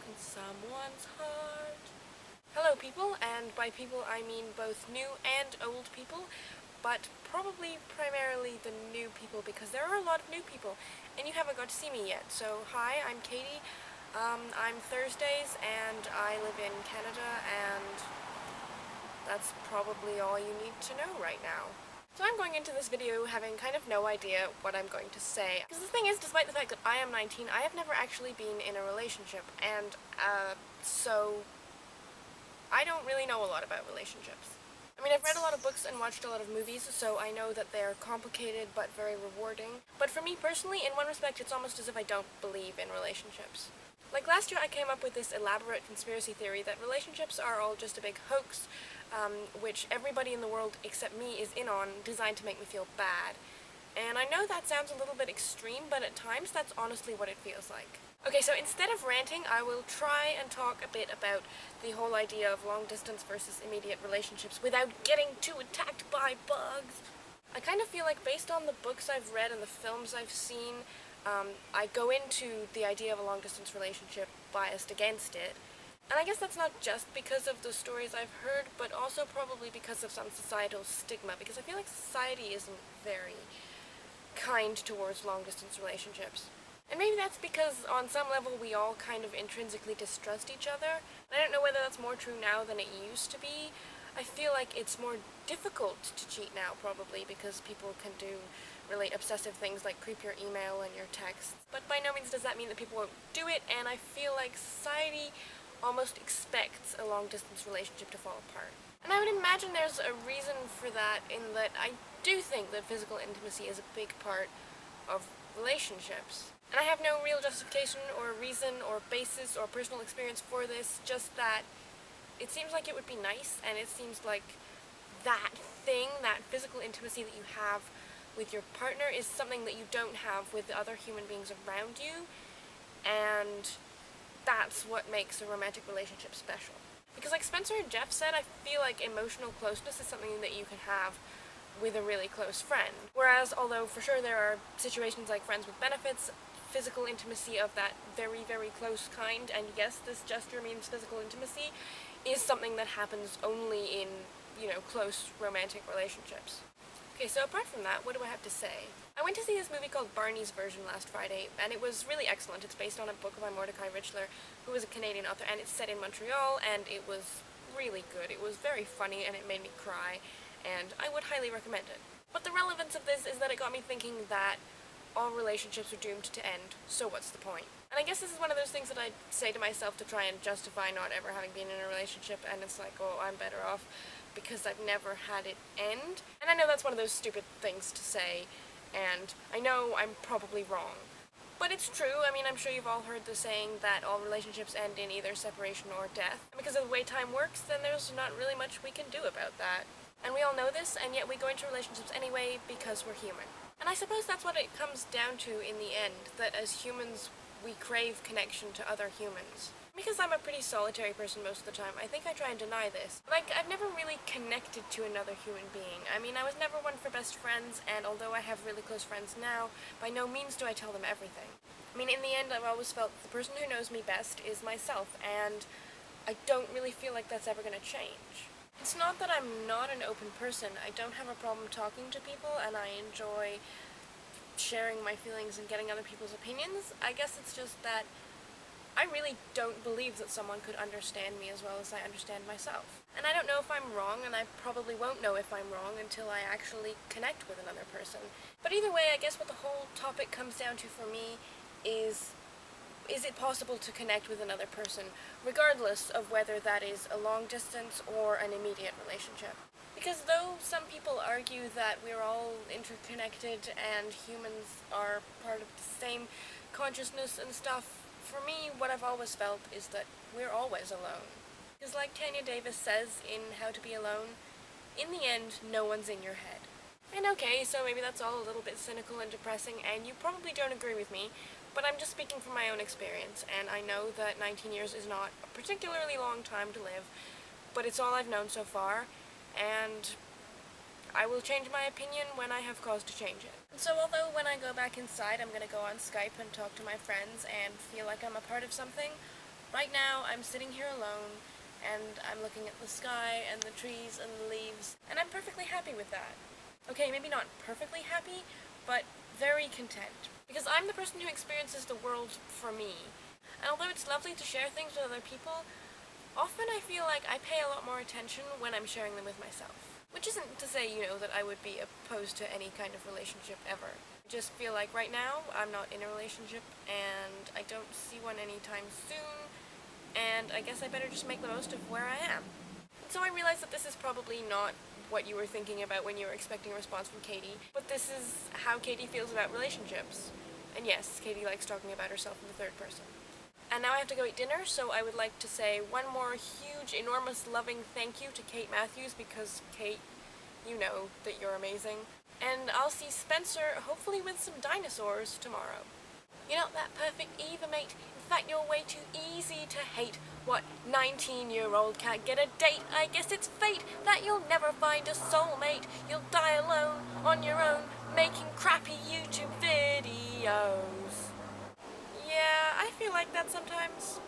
broken someone's heart. Hello people, and by people I mean both new and old people, but probably primarily the new people because there are a lot of new people and you haven't got to see me yet. So hi, I'm Katie. I'm Thursdays and I live in Canada, and that's probably all you need to know right now. So I'm going into this video having kind of no idea what I'm going to say. Because the thing is, despite the fact that I am 19, I have never actually been in a relationship, and so I don't really know a lot about relationships. I mean, I've read a lot of books and watched a lot of movies, so I know that they're complicated but very rewarding. But for me personally, in one respect, it's almost as if I don't believe in relationships. Like last year I came up with this elaborate conspiracy theory that relationships are all just a big hoax, which everybody in the world except me is in on, designed to make me feel bad. And I know that sounds a little bit extreme, but at times that's honestly what it feels like. Okay, so instead of ranting, I will try and talk a bit about the whole idea of long distance versus immediate relationships without getting too attacked by bugs. I kind of feel like based on the books I've read and the films I've seen, I go into the idea of a long-distance relationship biased against it. And I guess that's not just because of the stories I've heard, but also probably because of some societal stigma, because I feel like society isn't very kind towards long-distance relationships. And maybe that's because on some level we all kind of intrinsically distrust each other. And I don't know whether that's more true now than it used to be. I feel like it's more difficult to cheat now, probably, because people can do really obsessive things like creep your email and your texts. But by no means does that mean that people won't do it, and I feel like society almost expects a long-distance relationship to fall apart. And I would imagine there's a reason for that, in that I do think that physical intimacy is a big part of relationships. And I have no real justification or reason or basis or personal experience for this, just that it seems like it would be nice, and it seems like that thing, that physical intimacy that you have with your partner is something that you don't have with the other human beings around you, and that's what makes a romantic relationship special. Because like Spencer and Jeff said, I feel like emotional closeness is something that you can have with a really close friend. Whereas, although for sure there are situations like friends with benefits, physical intimacy of that very, very close kind, and yes, this gesture means physical intimacy, is something that happens only in, close romantic relationships. Okay, so apart from that, what do I have to say? I went to see this movie called Barney's Version last Friday, and it was really excellent. It's based on a book by Mordecai Richler, who is a Canadian author, and it's set in Montreal, and it was really good. It was very funny, and it made me cry, and I would highly recommend it. But the relevance of this is that it got me thinking that all relationships are doomed to end, so what's the point? And I guess this is one of those things that I say to myself to try and justify not ever having been in a relationship, and it's like, oh, I'm better off because I've never had it end. And I know that's one of those stupid things to say, and I know I'm probably wrong. But it's true. I mean, I'm sure you've all heard the saying that all relationships end in either separation or death. And because of the way time works, then there's not really much we can do about that. And we all know this, and yet we go into relationships anyway because we're human. And I suppose that's what it comes down to in the end, that as humans, we crave connection to other humans. Because I'm a pretty solitary person most of the time, I think I try and deny this. Like, I've never really connected to another human being. I mean, I was never one for best friends, and although I have really close friends now, by no means do I tell them everything. I mean, in the end, I've always felt that the person who knows me best is myself, and I don't really feel like that's ever going to change. It's not that I'm not an open person. I don't have a problem talking to people, and I enjoy sharing my feelings and getting other people's opinions. I guess it's just that I really don't believe that someone could understand me as well as I understand myself. And I don't know if I'm wrong, and I probably won't know if I'm wrong until I actually connect with another person. But either way, I guess what the whole topic comes down to for me is it possible to connect with another person, regardless of whether that is a long distance or an immediate relationship? Because though some people argue that we're all interconnected and humans are part of the same consciousness and stuff, for me, what I've always felt is that we're always alone. Because like Tanya Davis says in How to Be Alone, in the end, no one's in your head. And okay, so maybe that's all a little bit cynical and depressing, and you probably don't agree with me, but I'm just speaking from my own experience, and I know that 19 years is not a particularly long time to live, but it's all I've known so far, and I will change my opinion when I have cause to change it. And so although when I go back inside I'm going to go on Skype and talk to my friends and feel like I'm a part of something, Right now, I'm sitting here alone, and I'm looking at the sky and the trees and the leaves, and I'm perfectly happy with that. Okay, maybe not perfectly happy, but very content. Because I'm the person who experiences the world for me. And although it's lovely to share things with other people, often I feel like I pay a lot more attention when I'm sharing them with myself. Which isn't to say, that I would be opposed to any kind of relationship ever. I just feel like right now I'm not in a relationship and I don't see one anytime soon, and I guess I better just make the most of where I am. And so I realize that this is probably not what you were thinking about when you were expecting a response from Katie, but this is how Katie feels about relationships. And yes, Katie likes talking about herself in the third person. And now I have to go eat dinner, so I would like to say one more huge, enormous, loving thank you to Kate Matthews, because Kate, you know that you're amazing. And I'll see Spencer, hopefully with some dinosaurs, tomorrow. You're not that perfect either, mate. In fact, you're way too easy to hate. What 19-year-old can't get a date? I guess it's fate that you'll never find a soulmate. You'll die alone, on your own, making crappy YouTube videos. Yeah, I feel like that sometimes.